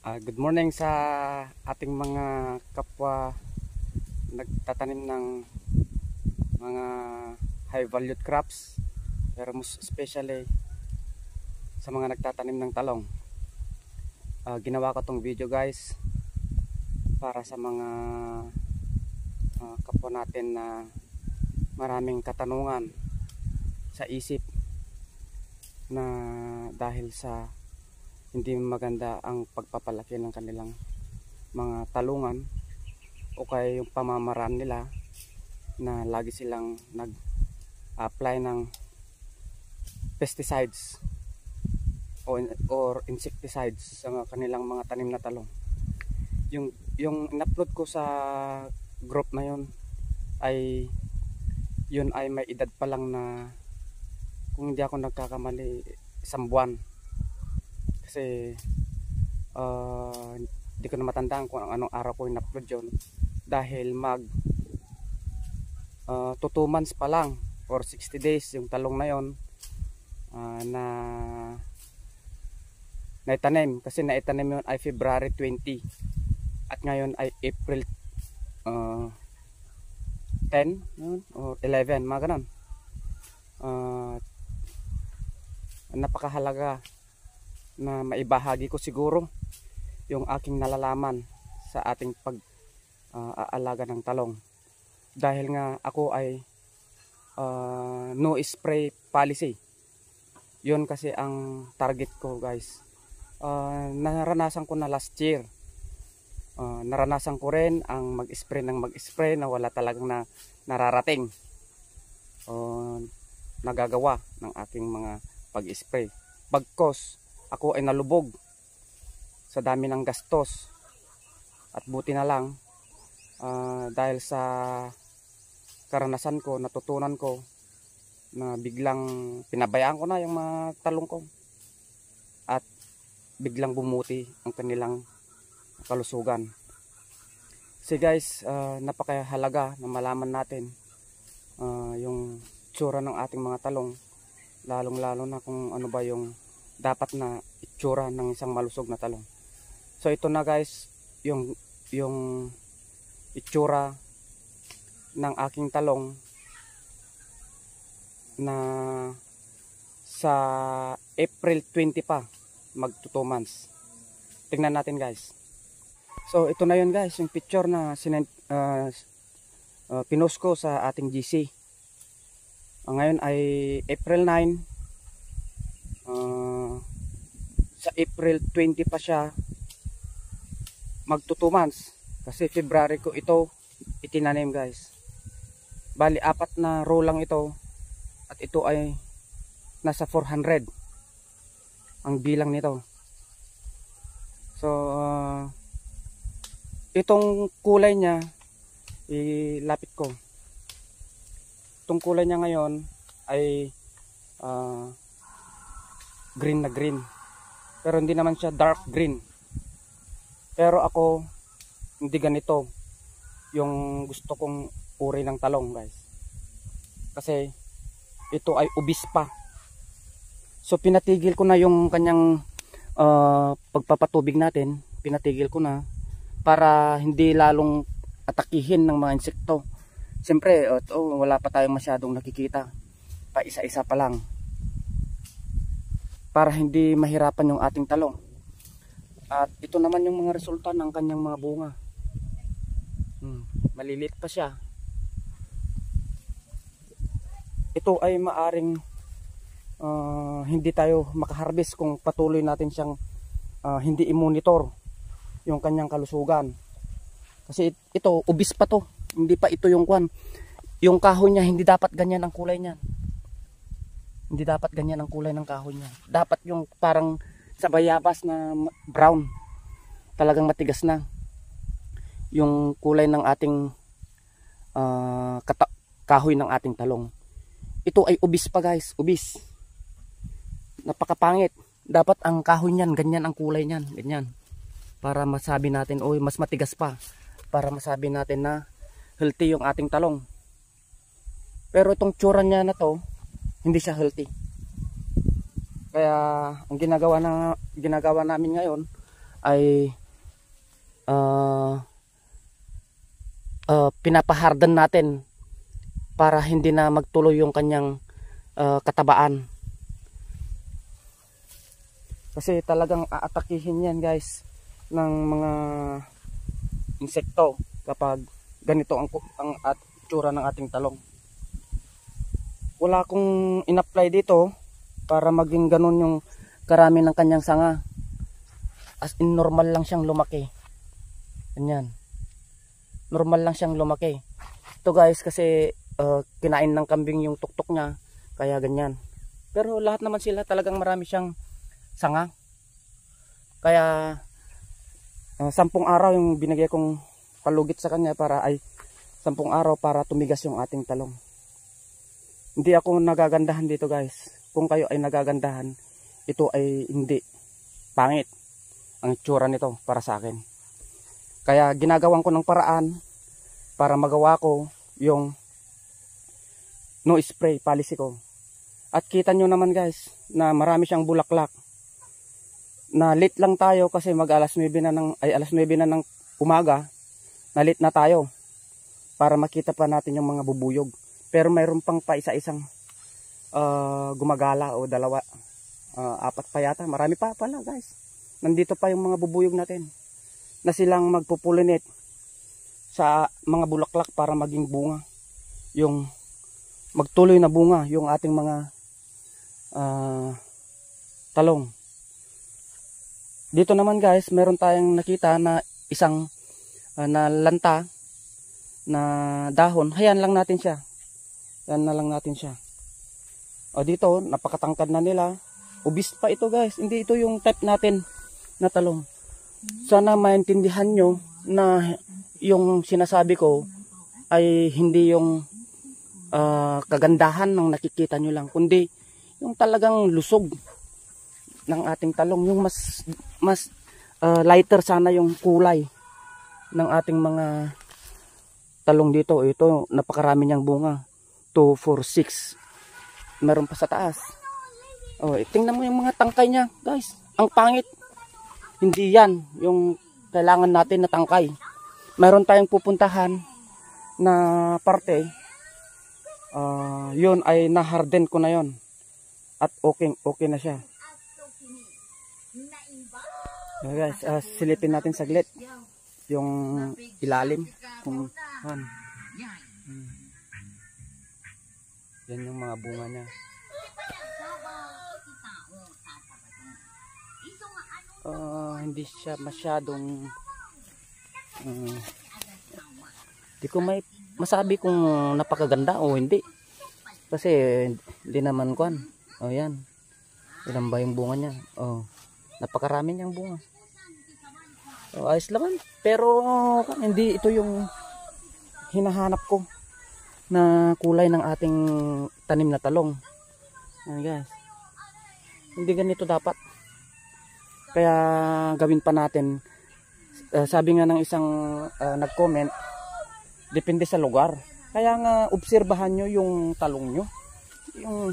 Good morning sa ating mga kapwa nagtatanim ng mga high valued crops, pero most especially sa mga nagtatanim ng talong. Ginawa ko tong video guys para sa mga kapwa natin na maraming katanungan sa isip na dahil sa hindi maganda ang pagpapalaki ng kanilang mga talungan o kaya yung pamamaraan nila na lagi silang nag-apply ng pesticides or insecticides sa kanilang mga tanim na talong. Yung in-upload ko sa group na yun ay may edad pa lang na, kung hindi ako nagkakamali, 1 buwan. Kasi hindi ko na matandaan kung anong araw ko in-upload yun, dahil mag 2 months pa lang or 60 days yung talong na yon na naitanim. Kasi naitanim yun ay February 20 at ngayon ay April 10 or 11, mga ganun. Napakahalaga na maibahagi ko siguro yung aking nalalaman sa ating pag-aalaga ng talong, dahil nga ako ay no spray policy. Yun kasi ang target ko guys. Naranasan ko na last year, naranasan ko rin ang mag-spray na wala talagang nararating nagagawa ng aking mga pag-spray. Bagkos ako ay nalubog sa dami ng gastos, at buti na lang dahil sa karanasan ko, natutunan ko na biglang pinabayaan ko na yung mga talong ko at biglang bumuti ang kanilang kalusugan. So guys, napakahalaga na malaman natin yung itsura ng ating mga talong, lalong lalo na kung ano ba yung dapat na itsura ng isang malusog na talong. So ito na guys yung itsura ng aking talong na sa April 20 pa, mag 2 months. Tingnan natin guys. So ito na yun guys, yung picture na pinost ko sa ating GC. Ngayon ay April 9. Sa April 20 pa siya, mag 2 months. Kasi February ko ito itinanim guys. Bali 4 na row lang ito, at ito ay nasa 400 ang bilang nito. So itong kulay niya, ilapit ko. Itong kulay niya ngayon ay green na green, pero hindi naman siya dark green. Pero ako, hindi ganito yung gusto kong uri ng talong guys, kasi ito ay ubis pa. So pinatigil ko na yung kanyang pagpapatubig natin, pinatigil ko na para hindi lalong atakihin ng mga insekto. Siyempre wala pa tayong masyadong nakikita, pa isa-isa pa lang, para hindi mahirapan yung ating talong. At ito naman yung mga resulta ng kanyang mga bunga. Maliliit pa siya. Ito ay maaring hindi tayo makaharvest kung patuloy natin siyang hindi i-monitor yung kanyang kalusugan. Kasi ito ubis pa to, hindi pa ito yung kwan. Yung kahoy niya, hindi dapat ganyan ang kulay niya. Hindi dapat ganyan ang kulay ng kahoy niya. Dapat yung parang sa bayabas na brown. Talagang matigas na yung kulay ng ating kahoy ng ating talong. Ito ay ubis pa guys, ubis. Napakapangit. Dapat ang kahoy niyan, ganyan ang kulay niyan, ganyan. Para masabi natin, oy, mas matigas pa. Para masabi natin na healthy yung ating talong. Pero itong tsura niya na to, hindi siya healthy. Kaya ang ginagawa namin ngayon ay pinapaharden natin para hindi na magtuloy yung kanyang katabaan. Kasi talagang aatakihin yan guys ng mga insekto kapag ganito ang itsura ng ating talong. Wala akong in-apply dito para maging ganun yung karami ng kanyang sanga. As in normal lang siyang lumaki. Ganyan. Normal lang siyang lumaki. Ito guys kasi kinain ng kambing yung tuktok niya. Kaya ganyan. Pero lahat naman sila talagang marami siyang sanga. Kaya 10 araw yung binigay kong palugit sa kanya para 10 araw para tumigas yung ating talong. Hindi ako nagagandahan dito guys. Kung kayo ay nagagandahan, ito ay hindi. Pangit ang itsura nito para sa akin. Kaya ginagawan ko ng paraan para magawa ko yung no spray policy ko. At kita nyo naman guys na marami siyang bulaklak. Na late lang tayo kasi alas 9 na ng umaga. Na late na tayo para makita pa natin yung mga bubuyog. Pero mayroon pang pa isa-isang gumagala o 2, 4 pa yata. Marami pa pala guys. Nandito pa yung mga bubuyog natin na silang magpupulinate sa mga bulaklak para maging bunga. Yung magtuloy na bunga yung ating mga talong. Dito naman guys, meron tayong nakita na isang na lanta na dahon. Hayaan lang natin siya. Yan na lang natin siya. O dito, napakatangkad na nila. Ubis pa ito guys. Hindi ito yung type natin na talong. Sana maintindihan nyo na yung sinasabi ko ay hindi yung kagandahan ng nakikita nyo lang. Kundi yung talagang lusog ng ating talong. Yung mas lighter sana yung kulay ng ating mga talong dito. Ito, napakarami niyang bunga. 2, 4, 6. Meron pa sa taas. Oh, tingnan mo yung mga tangkay niya, guys. Ang pangit. Hindi yan yung kailangan natin na tangkay. Meron tayong pupuntahan na parte. Yun ay na-harden ko na yon. At okay na siya. So guys, silipin natin saglit yung ilalim. Yan yung mga bunga niya. Hindi siya masyadong hindi ko may masabi kung napakaganda o hindi. Kasi hindi naman kuan. Yan. Ilan ba yung bunga niya? Napakarami niyang bunga. Ayos naman. Pero hindi ito yung hinahanap ko na kulay ng ating tanim na talong. Guys. Hindi ganito dapat. Kaya gawin pa natin. Sabi nga ng isang nag-comment, depende sa lugar. Kaya nga obserbahan nyo yung talong nyo. Yung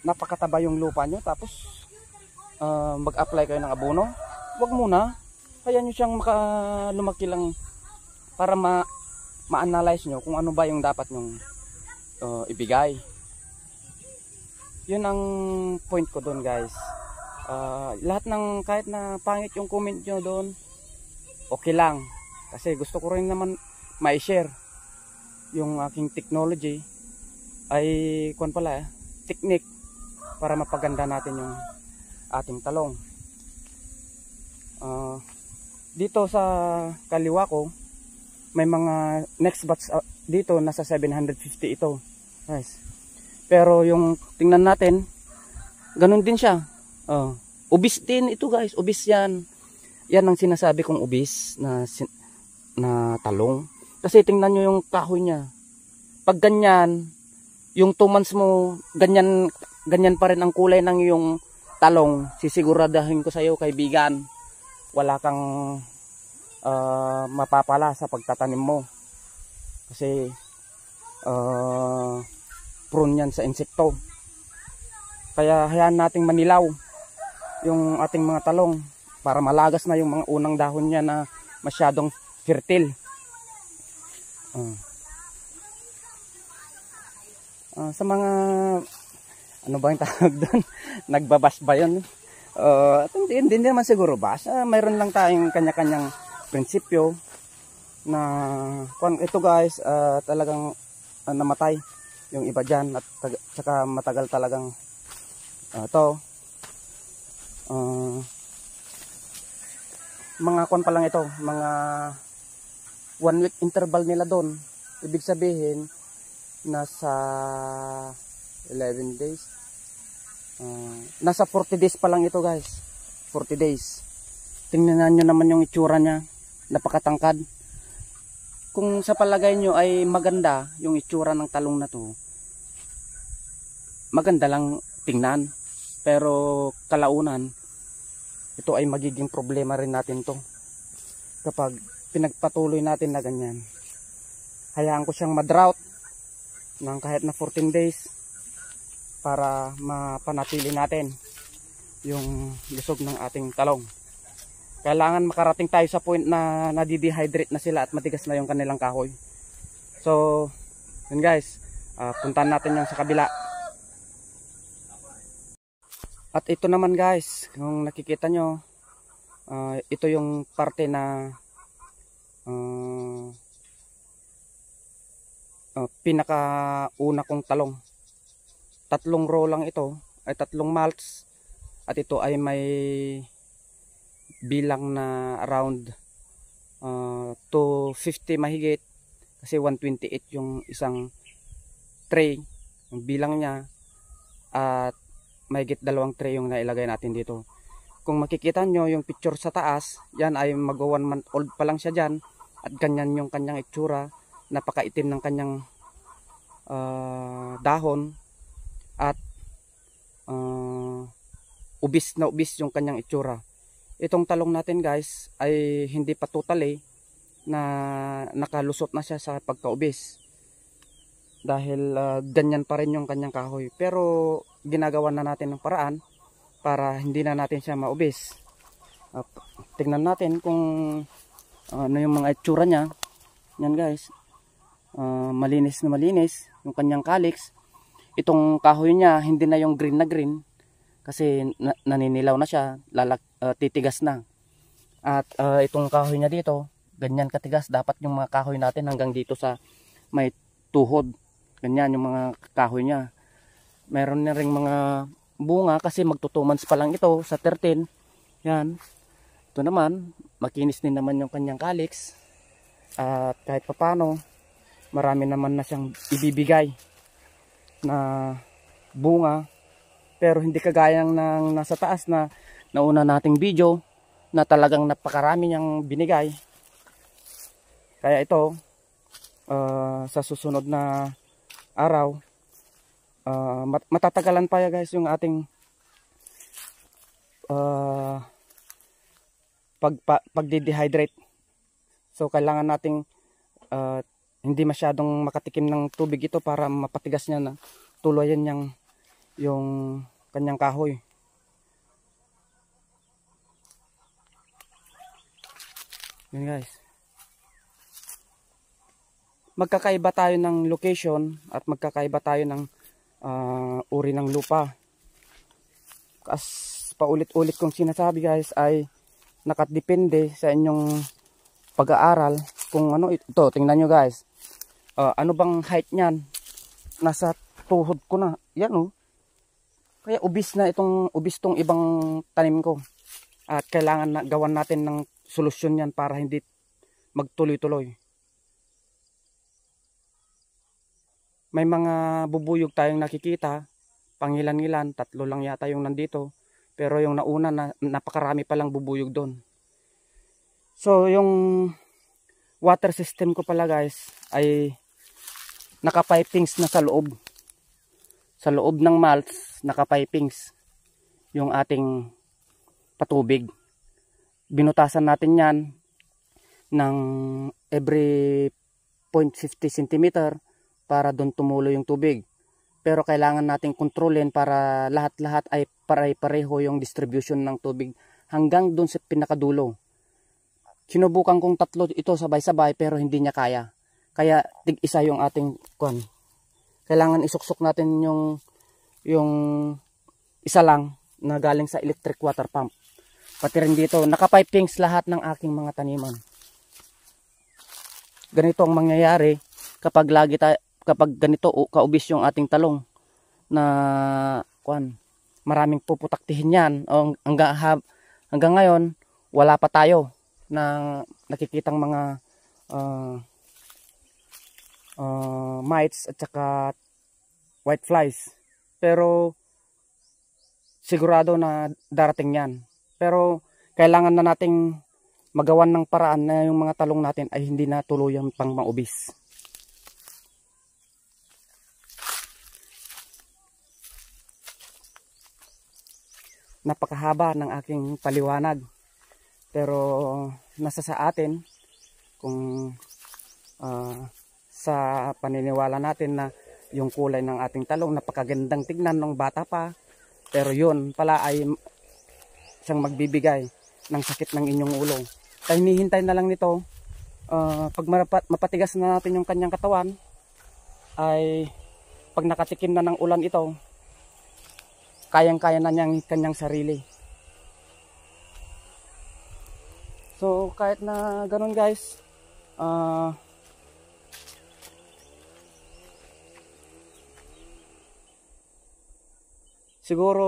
napakataba yung lupa nyo. Tapos mag-apply kayo ng abono. Huwag muna. Kaya nyo siyang lumaki lang para ma-analyze nyo kung ano ba yung dapat nyong ibigay. Yun ang point ko doon guys. Lahat ng kahit na pangit yung comment nyo doon, okay lang. Kasi gusto ko rin naman ma-share yung aking technology ay technique para mapaganda natin yung ating talong. Dito sa kaliwa ko may mga next batch dito nasa 750 ito guys. Pero yung tingnan natin ganun din siya. Ubis din ito guys, ubis yan. Yan ang sinasabi kong ubis na talong. Kasi tingnan nyo yung kahoy niya. Pag ganyan, yung 2 months mo, ganyan pa rin ang kulay ng yung talong. Sisiguradahin ko sa iyo kaibigan, wala kang mapapala sa pagtatanim mo. Kasi prone yan sa insekto. Kaya hayaan nating manilaw yung ating mga talong para malagas na yung mga unang dahon niya na masyadong fertile. Sa mga ano ba yung tawag doon? Nagbabas ba yun? Hindi naman siguro bas. Mayroon lang tayong kanya-kanyang prinsipyo na ito guys, talagang namatay yung iba dyan at saka matagal talagang mga pa lang ito, mga 1 week interval nila doon. Ibig sabihin nasa 11 days, nasa 40 days pa lang ito guys. 40 days. Tingnan nyo naman yung itsura nya, napakatangkad. Kung sa palagay nyo ay maganda yung itsura ng talong na to, maganda lang tingnan, pero kalaunan ito ay magiging problema rin natin to kapag pinagpatuloy natin na ganyan. Hayaan ko siyang ma-drought ng kahit na 14 days para mapanatili natin yung lusog ng ating talong. Kailangan makarating tayo sa point na nadidehydrate na sila at matigas na yung kanilang kahoy. So yun guys, puntahan natin yung sa kabila. At ito naman guys, kung nakikita nyo, ito yung parte na pinakauna kong talong. 3 row lang ito, ay 3 malts, at ito ay may bilang na around 250 mahigit, kasi 128 yung isang tray, yung bilang niya, at mahigit 2 tray yung nailagay natin dito. Kung makikita nyo yung picture sa taas, yan ay mag 1 month old pa lang siya dyan, at ganyan yung kanyang itsura, napakaitim ng kanyang dahon, at ubis na ubis yung kanyang itsura. Itong talong natin guys ay hindi pa totally na nakalusot na siya sa pagkaubis, dahil ganyan pa rin yung kanyang kahoy, pero ginagawa na natin ng paraan para hindi na natin siya maubis. Tingnan natin kung ano yung mga itsura niya. Yan guys, malinis na malinis yung kanyang calyx. Itong kahoy niya hindi na yung green na green, kasi naninilaw na siya, titigas na. At itong kahoy niya dito, ganyan katigas. Dapat yung mga kahoy natin hanggang dito sa may tuhod, ganyan yung mga kahoy niya. Meron na ring mga bunga kasi magto 2 months pa lang ito sa 13. Yan. Ito naman, makinis din naman yung kanyang calyx. At kahit papano, marami naman na siyang ibibigay na bunga. Pero hindi kagayang ng nasa taas na nauna nating video na talagang napakarami niyang binigay. Kaya ito, sa susunod na araw, matatagalan pa ya guys yung ating pagde-dehydrate. So kailangan nating hindi masyadong makatikim ng tubig ito para mapatigas niya na tuluyan niyang yung kanyang kahoy. Yun guys, magkakaiba tayo ng location at magkakaiba tayo ng uri ng lupa. As paulit-ulit kong sinasabi guys, ay nakadepende sa inyong pag-aaral kung ano ito. Tingnan nyo guys, ano bang height nyan? Nasa tuhod ko na yan oh. Kaya ubis tong ibang tanim ko, at kailangan na gawan natin ng solusyon yan para hindi magtuloy-tuloy. May mga bubuyog tayong nakikita, pangilan-ngilan, 3 lang yata yung nandito, pero yung nauna na napakarami palang bubuyog doon. So yung water system ko pala guys ay naka-pipings na sa loob. Sa loob ng malts, naka-pipings yung ating patubig. Binutasan natin yan ng every 0.50 cm para doon tumulo yung tubig. Pero kailangan nating kontrolin para lahat-lahat ay pare-pareho yung distribution ng tubig hanggang dun sa pinakadulo. Sinubukan kong 3 ito sabay-sabay pero hindi niya kaya. Kaya tig-isa yung ating kwan. Kailangan isuksok natin yung isa lang na galing sa electric water pump. Pati rin dito, naka-pipings lahat ng aking mga taniman. Ganito ang mangyayari kapag kapag ganito kaubis yung ating talong na kwan, maraming puputaktihin yan. Hanggang ngayon wala pa tayo na nakikitang mga mites at saka white flies, pero sigurado na darating yan. Pero kailangan na nating magawan ng paraan na yung mga talong natin ay hindi na tuluyang pang maubis. Napakahaba ng aking paliwanag, pero nasa sa atin kung sa paniniwala natin na yung kulay ng ating talong napakagandang tignan ng bata pa, pero yun pala ay isang magbibigay ng sakit ng inyong ulo. Kaya hinihintay na lang nito, pag mapatigas na natin yung kanyang katawan, ay pag nakatikim na ng ulan ito, kayang-kaya na niyang kanyang sarili. So kahit na ganun guys, siguro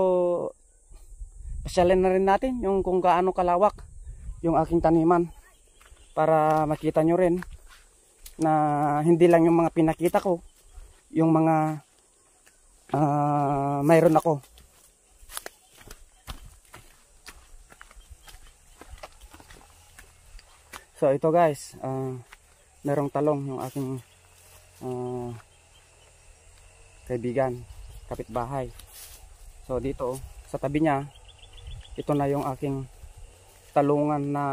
pasyalin na rin natin yung kung gaano kalawak yung aking taniman para makita nyo rin na hindi lang yung mga pinakita ko, yung mga mayroon ako. So ito guys, merong talong yung aking kaibigan, kapitbahay. So dito sa tabi niya, ito na yung aking talungan na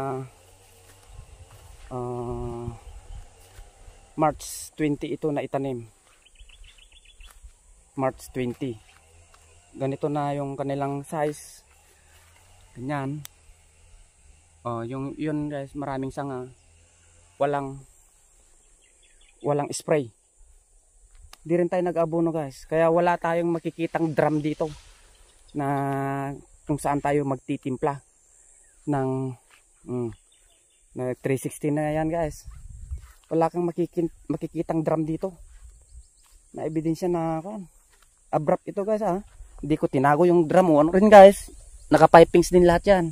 March 20 ito na itanim. March 20. Ganito na yung kanilang size. Ganyan. Yun guys, maraming sanga. Walang spray. Di rin tayo nag-abono guys. Kaya wala tayong makikitang drum dito na kung saan tayo magtitimpla ng na 360 na yan guys. Wala kang makikitang drum dito na ebidensya na abrupt ito guys ha. Hindi ko tinago yung drum. Ano rin guys, naka-pipings din lahat yan.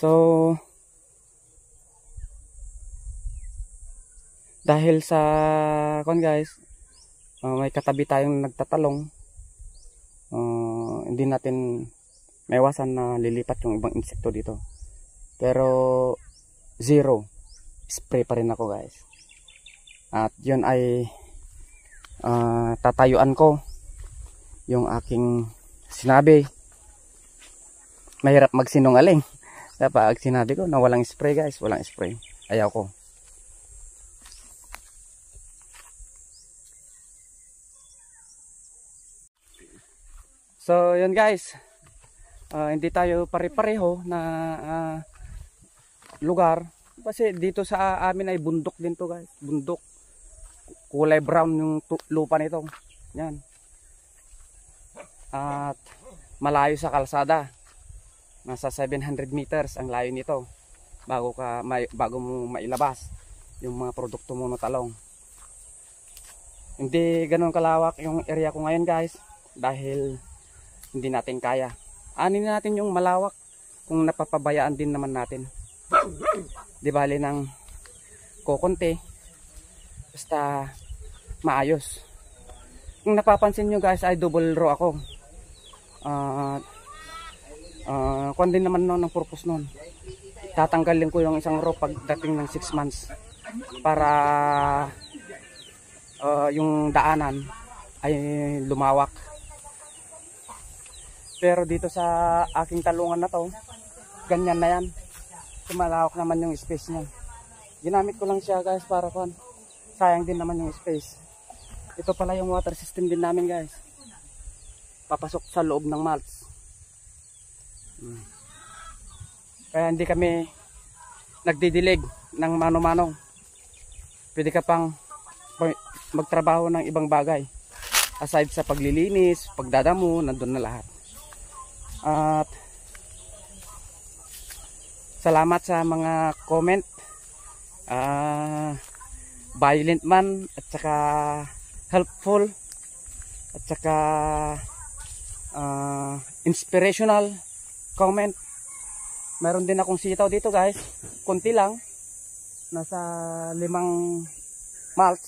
So dahil sa guys, may katabi tayong nagtatalong, hindi natin maiwasan na lilipat yung ibang insekto dito. Pero zero spray pa rin ako guys. At yun ay tatayuan ko yung aking sinabi. Mahirap magsinungaling. Kapag sinabi ko na walang spray guys, walang spray. Ayaw ko. So yun guys, hindi tayo pare-pareho na lugar. Kasi dito sa amin ay bundok din to guys. Bundok. Kulay brown yung lupa nito. Yan. At malayo sa kalsada. Nasa 700 meters ang layo nito bago mo mailabas yung mga produkto mo na talong. Hindi ganoon kalawak yung area ko ngayon guys, dahil hindi natin kaya. Anin natin yung malawak kung napapabayaan din naman natin. Di bali ng kokonti, basta maayos. Kung napapansin nyo guys ay double row ako. Kung din naman ng purpose nun, tatanggalin ko yung isang row pagdating ng 6 months para yung daanan ay lumawak. Pero dito sa aking talungan na to, ganyan na yan. Malawak naman yung space niya. ginamit ko lang siya guys para sayang din naman yung space. Ito pala yung water system din namin guys, papasok sa loob ng mulch. Kaya hindi kami nagdidilig ng mano-mano. Pwede ka pang magtrabaho ng ibang bagay aside sa paglilinis, pagdadamo, nandun na lahat. At salamat sa mga comment, violent man at saka helpful at saka inspirational comment. Meron din akong sitaw dito guys, konti lang, nasa 5 mulch.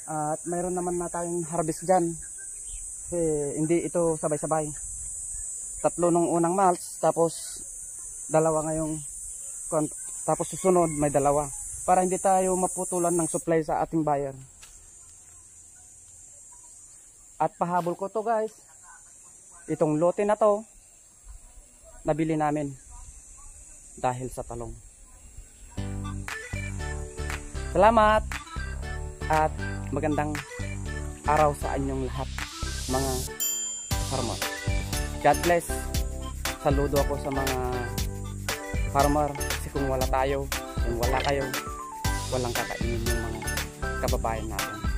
At mayroon naman na tayong harvest dyan kasi hindi ito sabay-sabay. 3 nung unang mulch, tapos 2 ngayong, tapos susunod may 2 para hindi tayo maputulan ng supply sa ating buyer. At pahabol ko to guys, itong lote na to nabili namin dahil sa talong. Salamat at magandang araw sa inyong lahat mga farmer. God bless. Saludo ako sa mga farmer kasi kung wala tayo, kung wala kayo, walang kakainin yung mga kababayan natin.